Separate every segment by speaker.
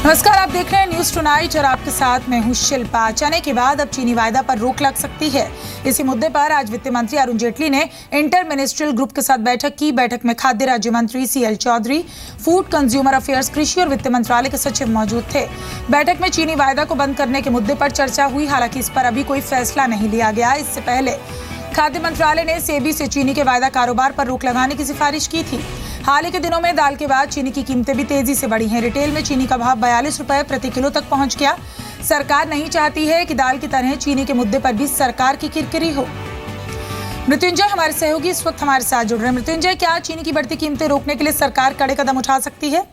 Speaker 1: नमस्कार, आप देख रहे हैं न्यूज टुनाइट और आपके साथ मैं हूं शिल्पा। चने के बाद अब चीनी वायदा पर रोक लग सकती है। इसी मुद्दे पर आज वित्त मंत्री अरुण जेटली ने इंटर मिनिस्ट्रियल ग्रुप के साथ बैठक की। बैठक में खाद्य राज्य मंत्री CL Chaudhary, food consumer affairs, कृषि और वित्त मंत्रालय के सचिव मौजूद थे। बैठक में चीनी वायदा को बंद करने के मुद्दे पर चर्चा हुई। हालांकि इस पर अभी कोई फैसला नहीं लिया गया। इससे पहले खाद्य मंत्रालय ने सेबी से चीनी के वायदा कारोबार पर रोक लगाने की सिफारिश की थी। हाल ही के दिनों में दाल के बाद चीनी की कीमतें भी तेजी से बढ़ी हैं। रिटेल में चीनी का भाव 42 रुपए प्रति किलो तक पहुंच गया। सरकार नहीं चाहती है कि दाल की तरह चीनी के मुद्दे पर भी सरकार की किरकिरी हो। मृत्युंजय हमारे सहयोगी इस वक्त हमारे साथ जुड़ रहे हैं। मृत्युंजय, क्या चीनी की बढ़ती कीमतें रोकने के लिए सरकार कड़े कदम उठा सकती है?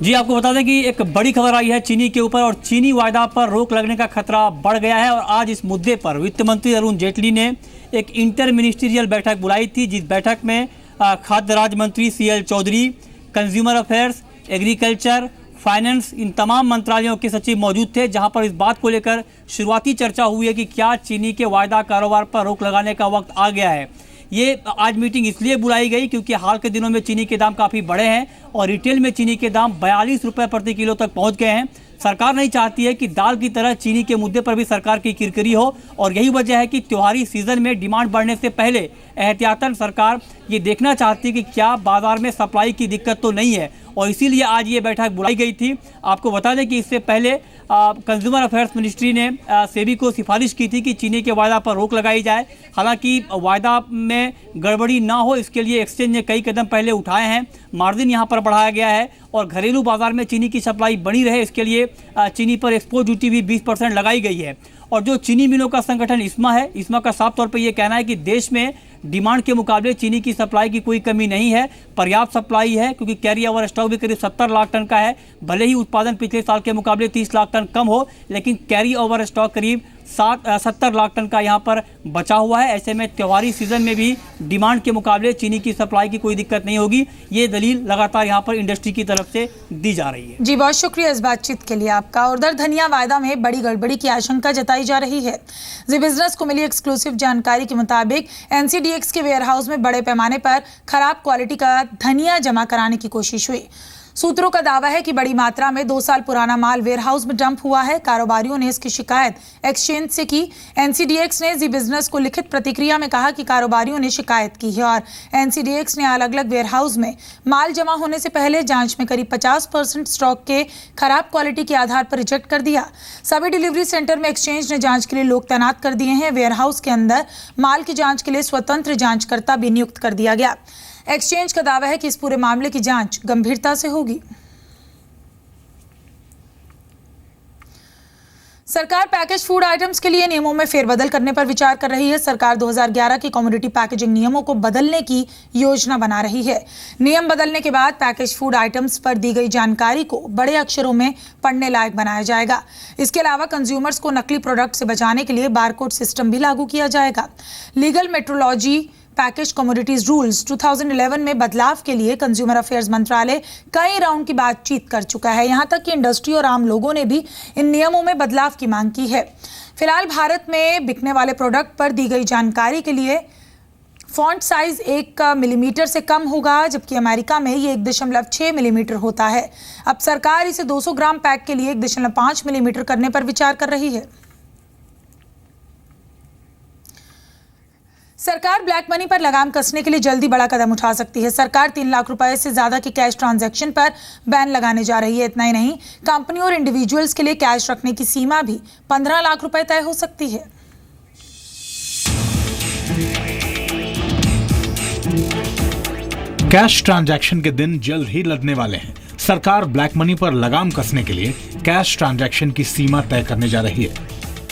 Speaker 2: जी, आपको बता दें कि एक बड़ी खबर आई है चीनी के ऊपर और चीनी वायदा पर रोक लगने का खतरा बढ़ गया है। और आज इस मुद्दे पर वित्त मंत्री अरुण जेटली ने एक इंटर मिनिस्ट्रियल बैठक बुलाई थी, जिस बैठक में खाद्य राज्य मंत्री CL Chaudhary, consumer affairs, agriculture, finance, इन तमाम मंत्रालयों के सचिव मौजूद थे। जहां पर इस बात को लेकर शुरुआती चर्चा हुई है कि क्या चीनी के वायदा कारोबार पर रोक लगाने का वक्त आ गया है। ये आज मीटिंग इसलिए बुलाई गई क्योंकि हाल के दिनों में चीनी के दाम काफ़ी बढ़े हैं और रिटेल में चीनी के दाम 42 रुपये प्रति किलो तक पहुंच गए हैं। सरकार नहीं चाहती है कि दाल की तरह चीनी के मुद्दे पर भी सरकार की किरकिरी हो और यही वजह है कि त्योहारी सीजन में डिमांड बढ़ने से पहले एहतियातन सरकार ये देखना चाहती है कि क्या बाजार में सप्लाई की दिक्कत तो नहीं है और इसीलिए आज ये बैठक बुलाई गई थी। आपको बता दें कि इससे पहले कंज्यूमर अफेयर्स मिनिस्ट्री ने सेबी को सिफारिश की थी कि चीनी के वायदा पर रोक लगाई जाए। हालांकि वायदा में गड़बड़ी ना हो इसके लिए एक्सचेंज ने कई कदम पहले उठाए हैं। मार्जिन यहां पर बढ़ाया गया है और घरेलू बाजार में चीनी की सप्लाई बनी रहे इसके लिए चीनी पर एक्सपोर्ट ड्यूटी भी 20% लगाई गई है। और जो चीनी मिलों का संगठन ISMA है, ISMA का साफ तौर पर यह कहना है कि देश में डिमांड के मुकाबले चीनी की सप्लाई की कोई कमी नहीं है, पर्याप्त सप्लाई है क्योंकि कैरी ओवर स्टॉक भी करीब 70 लाख टन का है। भले ही उत्पादन पिछले साल के मुकाबले 30 लाख टन कम हो, लेकिन कैरी ओवर स्टॉक करीब 70 लाख टन का यहाँ पर बचा हुआ है। ऐसे में त्योहारी सीजन में भी डिमांड के मुकाबले चीनी की सप्लाई की कोई दिक्कत नहीं होगी। ये दलील लगातार यहाँ पर इंडस्ट्री की तरफ से दी जा रही है।
Speaker 1: जी, बहुत शुक्रिया इस बातचीत के लिए आपका। और उधर धनिया वायदा में बड़ी गड़बड़ी की आशंका जताई जा रही है। जी बिजनेस को मिली एक्सक्लूसिव जानकारी के मुताबिक NCDX के वेयरहाउस में बड़े पैमाने पर खराब क्वालिटी का धनिया जमा कराने की कोशिश हुई। सूत्रों का दावा है कि बड़ी मात्रा में 2 साल पुराना माल वेयरहाउस में डंप हुआ है। कारोबारियों ने इसकी शिकायत एक्सचेंज से की। NCDX ने जी बिजनेस को लिखित प्रतिक्रिया में कहा कि कारोबारियों ने शिकायत की है और NCDX ने अलग अलग वेयरहाउस में माल जमा होने से पहले जांच में करीब 50% स्टॉक के खराब क्वालिटी के आधार पर रिजेक्ट कर दिया। सभी डिलीवरी सेंटर में एक्सचेंज ने जांच के लिए लोग तैनात कर दिए हैं। वेयरहाउस के अंदर माल की जांच के लिए स्वतंत्र जांचकर्ता भी नियुक्त कर दिया गया। एक्सचेंज का दावा है कि इस पूरे मामले की जांच गंभीरता से होगी। सरकार पैकेज फूड आइटम्स के लिए नियमों में फेरबदल करने पर विचार कर रही है। सरकार 2011 के कमोडिटी पैकेजिंग नियमों को बदलने की योजना बना रही है। नियम बदलने के बाद पैकेज फूड आइटम्स पर दी गई जानकारी को बड़े अक्षरों में पढ़ने लायक बनाया जाएगा। इसके अलावा कंज्यूमर्स को नकली प्रोडक्ट से बचाने के लिए बारकोड सिस्टम भी लागू किया जाएगा। Legal metrology package commodities rules 2011 में बदलाव के लिए कंज्यूमर अफेयर्स मंत्रालय कई राउंड की बातचीत कर चुका है। यहां तक कि इंडस्ट्री और आम लोगों ने भी इन नियमों में बदलाव की मांग की है। फिलहाल भारत में बिकने वाले प्रोडक्ट पर दी गई जानकारी के लिए फॉन्ट साइज 1 मिलीमीटर से कम होगा, जबकि अमेरिका में ये 1.6 मिलीमीटर होता है। अब सरकार इसे 200 ग्राम पैक के लिए 1.5 मिलीमीटर करने पर विचार कर रही है। सरकार ब्लैक मनी पर लगाम कसने के लिए जल्दी बड़ा कदम उठा सकती है। सरकार 3 लाख रुपए से ज्यादा के कैश ट्रांजैक्शन पर बैन लगाने जा रही है। इतना ही नहीं, कंपनी और इंडिविजुअल्स के लिए कैश रखने की सीमा भी 15 लाख रुपए तय हो सकती है।
Speaker 3: कैश ट्रांजैक्शन के दिन जल्द ही लगने वाले हैं। सरकार ब्लैक मनी पर लगाम कसने के लिए कैश ट्रांजैक्शन की सीमा तय करने जा रही है।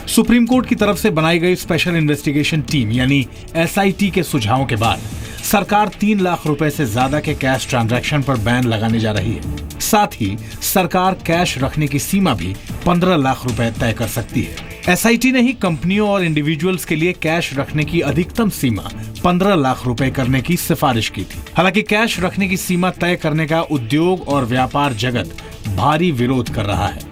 Speaker 3: सुप्रीम कोर्ट की तरफ से बनाई गई स्पेशल इन्वेस्टिगेशन टीम यानी SIT के सुझावों के बाद सरकार 3 लाख रुपए से ज्यादा के कैश ट्रांजैक्शन पर बैन लगाने जा रही है। साथ ही सरकार कैश रखने की सीमा भी 15 लाख रुपए तय कर सकती है। SIT ने ही कंपनियों और इंडिविजुअल्स के लिए कैश रखने की अधिकतम सीमा 15 लाख रुपए करने की सिफारिश की थी। हालांकि कैश रखने की सीमा तय करने का उद्योग और व्यापार जगत भारी विरोध कर रहा है।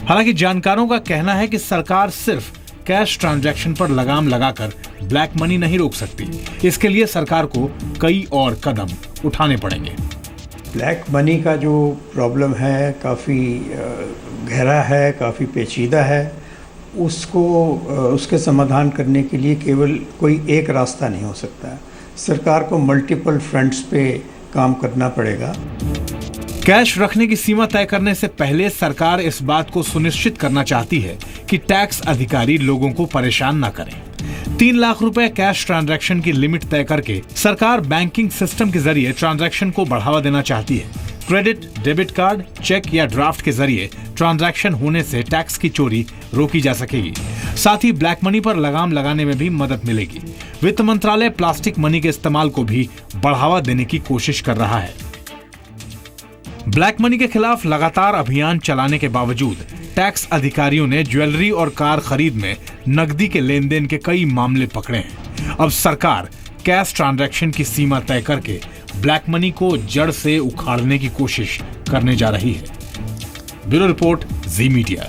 Speaker 3: हालांकि जानकारों का कहना है कि सरकार सिर्फ कैश ट्रांजैक्शन पर लगाम लगाकर ब्लैक मनी नहीं रोक सकती। इसके लिए सरकार को कई और कदम उठाने पड़ेंगे।
Speaker 4: ब्लैक मनी का जो प्रॉब्लम है काफ़ी गहरा है, काफ़ी पेचीदा है। उसके समाधान करने के लिए केवल कोई एक रास्ता नहीं हो सकता। सरकार को मल्टीपल फ्रंट्स पे काम करना पड़ेगा।
Speaker 3: कैश रखने की सीमा तय करने से पहले सरकार इस बात को सुनिश्चित करना चाहती है कि टैक्स अधिकारी लोगों को परेशान न करें। 3 लाख रुपए कैश ट्रांजैक्शन की लिमिट तय करके सरकार बैंकिंग सिस्टम के जरिए ट्रांजैक्शन को बढ़ावा देना चाहती है। क्रेडिट, डेबिट कार्ड, चेक या ड्राफ्ट के जरिए ट्रांजैक्शन होने से टैक्स की चोरी रोकी जा सकेगी। साथ ही ब्लैक मनी पर लगाम लगाने में भी मदद मिलेगी। वित्त मंत्रालय प्लास्टिक मनी के इस्तेमाल को भी बढ़ावा देने की कोशिश कर रहा है। ब्लैक मनी के खिलाफ लगातार अभियान चलाने के बावजूद टैक्स अधिकारियों ने ज्वेलरी और कार खरीद में नकदी के लेन देन के कई मामले पकड़े हैं। अब सरकार कैश ट्रांजैक्शन की सीमा तय करके ब्लैक मनी को जड़ से उखाड़ने की कोशिश करने जा रही है। ब्यूरो रिपोर्ट, जी मीडिया।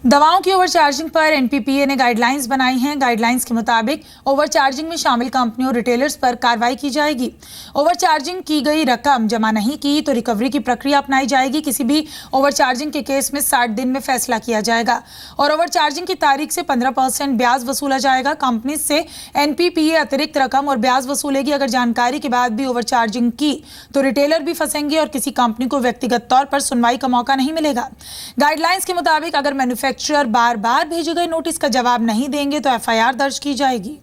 Speaker 1: दवाओं की ओवरचार्जिंग पर एनपीपीए ने गाइडलाइंस बनाई हैं। गाइडलाइंस के मुताबिक ओवरचार्जिंग में शामिल कंपनियों और रिटेलर्स पर कार्रवाई की जाएगी। ओवरचार्जिंग की गई रकम जमा नहीं की तो रिकवरी की प्रक्रिया अपनाई जाएगी। किसी भी ओवरचार्जिंग के केस में 60 दिन में फैसला किया जाएगा और ओवरचार्जिंग की तारीख से 15% ब्याज वसूला जाएगा। कंपनी से एनपीपीए अतिरिक्त रकम और ब्याज वसूलेगी। अगर जानकारी के बाद भी ओवरचार्जिंग की तो रिटेलर भी फंसेंगे और किसी कंपनी को व्यक्तिगत तौर पर सुनवाई का मौका नहीं मिलेगा। गाइडलाइंस के मुताबिक अगर मैन्युफैक्चरर बार बार भेजे गए नोटिस का जवाब नहीं देंगे तो एफआईआर दर्ज की जाएगी।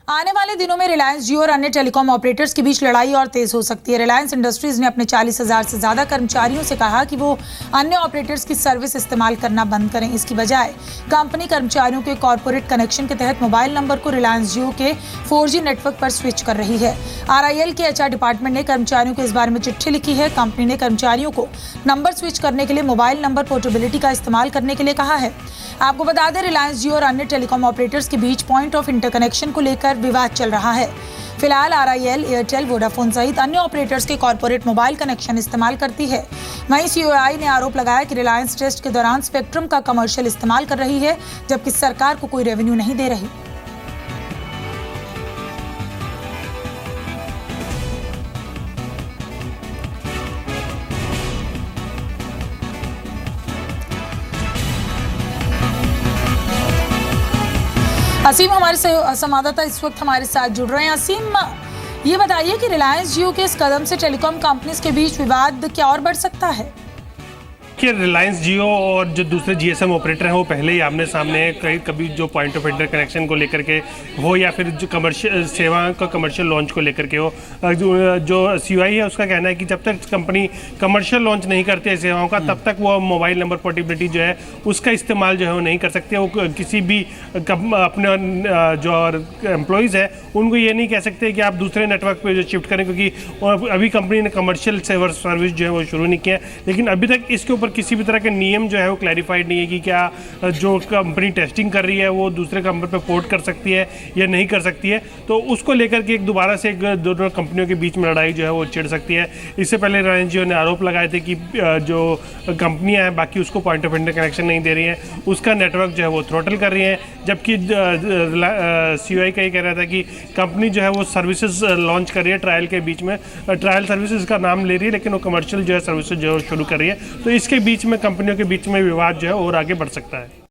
Speaker 1: आने वाले दिनों में रिलायंस जियो और अन्य टेलीकॉम ऑपरेटर्स के बीच लड़ाई और तेज हो सकती है। रिलायंस इंडस्ट्रीज ने अपने 40,000 से ज्यादा कर्मचारियों से कहा कि वो अन्य ऑपरेटर्स की सर्विस इस्तेमाल करना बंद करें। इसकी बजाय कंपनी कर्मचारियों के कॉर्पोरेट कनेक्शन के तहत मोबाइल नंबर को रिलायंस जियो के 4G नेटवर्क पर स्विच कर रही है। RIL के HR डिपार्टमेंट ने कर्मचारियों को इस बारे में चिट्ठी लिखी है। कंपनी ने कर्मचारियों को नंबर स्विच करने के लिए मोबाइल नंबर पोर्टेबिलिटी का इस्तेमाल करने के लिए कहा है। आपको बता दें, रिलायंस जियो और अन्य टेलीकॉम ऑपरेटर्स के बीच पॉइंट ऑफ इंटरकनेक्शन को लेकर विवाद चल रहा है। फिलहाल RIL, एयरटेल, वोडाफोन सहित अन्य ऑपरेटर्स के कॉर्पोरेट मोबाइल कनेक्शन इस्तेमाल करती है। वहीं COI ने आरोप लगाया कि रिलायंस टेस्ट के दौरान स्पेक्ट्रम का कमर्शियल इस्तेमाल कर रही है, जबकि सरकार को कोई रेवेन्यू नहीं दे रही। असीम हमारे संवाददाता इस वक्त हमारे साथ जुड़ रहे हैं। असीम, ये बताइए कि रिलायंस जियो के इस कदम से टेलीकॉम कंपनीज के बीच विवाद क्या और बढ़ सकता है?
Speaker 5: कि रिलायंस जियो और जो दूसरे GSM ऑपरेटर हैं वो पहले ही आमने सामने कभी जो पॉइंट ऑफ इंटर कनेक्शन को लेकर के हो या फिर जो कमर्शियल सेवा का कमर्शियल लॉन्च को लेकर के हो, जो COI है उसका कहना है कि जब तक कंपनी कमर्शियल लॉन्च नहीं करती है सेवाओं का, तब तक वो मोबाइल नंबर पोर्टेबिलिटी जो है उसका इस्तेमाल जो है वो नहीं कर सकते। वो किसी भी अपने जो एम्प्लॉयज़ है उनको ये नहीं कह सकते कि आप दूसरे नेटवर्क पर जो शिफ्ट करें, क्योंकि अभी कंपनी ने कमर्शियल सर्विस जो है वो शुरू नहीं किया। लेकिन अभी तक इसके ऊपर किसी भी तरह के नियम जो है वो क्लैरिफाइड नहीं है कि क्या जो कंपनी टेस्टिंग कर रही है वो दूसरे कंपनी पे पोर्ट कर सकती है या नहीं कर सकती है। तो उसको लेकर के दोबारा से दोनों कंपनियों के बीच में लड़ाई जो है वो छिड़ सकती है। इससे पहले रिलायंस जियो ने आरोप लगाए थे कि जो कंपनियां हैं बाकी उसको पॉइंट ऑफ इंटर कनेक्शन नहीं दे रही हैं, उसका नेटवर्क जो है वो थ्रोटल कर रही हैं। जबकि COI का ये कह रहा था कि कंपनी जो है वो सर्विसेज लॉन्च कर रही है ट्रायल के बीच में, ट्रायल सर्विसेज का नाम ले रही है, लेकिन वो कमर्शियल जो है सर्विसेज जो शुरू कर रही है। तो इसके बीच में कंपनियों के बीच में विवाद जो है और आगे बढ़ सकता है।